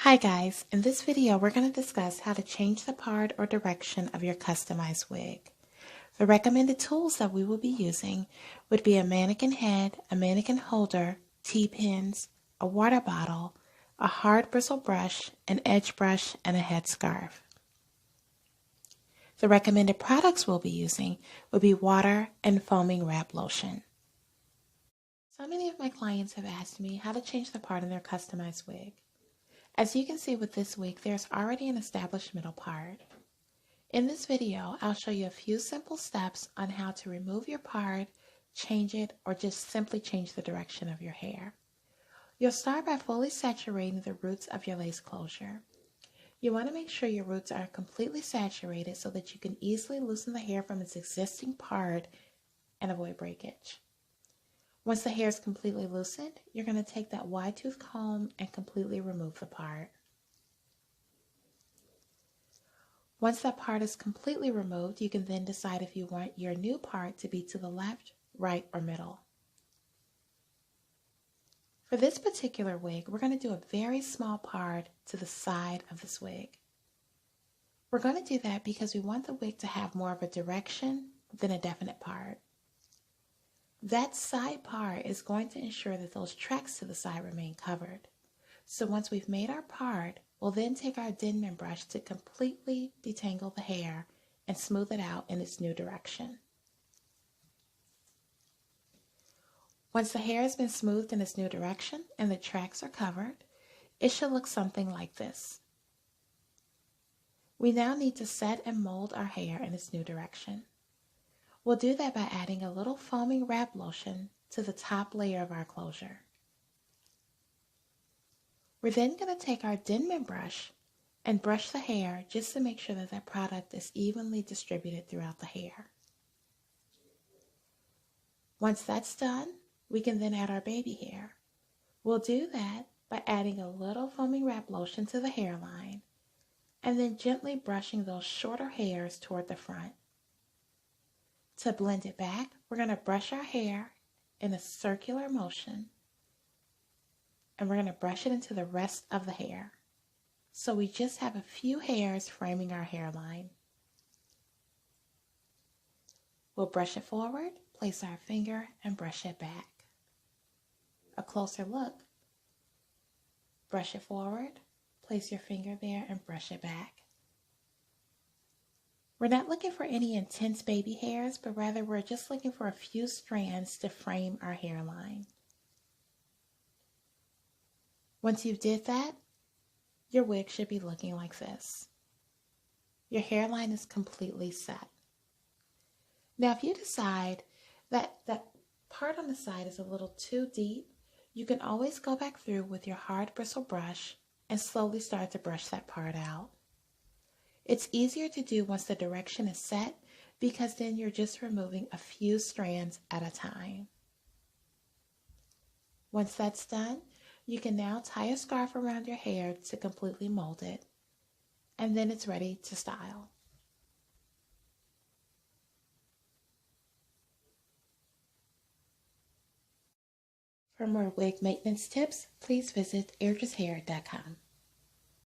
Hi guys, in this video we're going to discuss how to change the part or direction of your customized wig. The recommended tools that we will be using would be a mannequin head, a mannequin holder, T-pins, a water bottle, a hard bristle brush, an edge brush, and a headscarf. The recommended products we'll be using would be water and foaming wrap lotion. So many of my clients have asked me how to change the part in their customized wig. As you can see with this wig, there's already an established middle part. In this video, I'll show you a few simple steps on how to remove your part, change it, or just simply change the direction of your hair. You'll start by fully saturating the roots of your lace closure. You want to make sure your roots are completely saturated so that you can easily loosen the hair from its existing part and avoid breakage. Once the hair is completely loosened, you're going to take that wide tooth comb and completely remove the part. Once that part is completely removed, you can then decide if you want your new part to be to the left, right, or middle. For this particular wig, we're going to do a very small part to the side of this wig. We're going to do that because we want the wig to have more of a direction than a definite part. That side part is going to ensure that those tracks to the side remain covered. So once we've made our part, we'll then take our Denman brush to completely detangle the hair and smooth it out in its new direction. Once the hair has been smoothed in its new direction and the tracks are covered, it should look something like this. We now need to set and mold our hair in its new direction. We'll do that by adding a little foaming wrap lotion to the top layer of our closure. We're then going to take our Denman brush and brush the hair just to make sure that that product is evenly distributed throughout the hair. Once that's done, we can then add our baby hair. We'll do that by adding a little foaming wrap lotion to the hairline and then gently brushing those shorter hairs toward the front. To blend it back, we're going to brush our hair in a circular motion and we're going to brush it into the rest of the hair. So we just have a few hairs framing our hairline. We'll brush it forward, place our finger, and brush it back. A closer look. Brush it forward, place your finger there, and brush it back. We're not looking for any intense baby hairs, but rather we're just looking for a few strands to frame our hairline. Once you did that, your wig should be looking like this. Your hairline is completely set. Now, if you decide that that part on the side is a little too deep, you can always go back through with your hard bristle brush and slowly start to brush that part out. It's easier to do once the direction is set because then you're just removing a few strands at a time. Once that's done, you can now tie a scarf around your hair to completely mold it, and then it's ready to style. For more wig maintenance tips, please visit IdrisHair.com.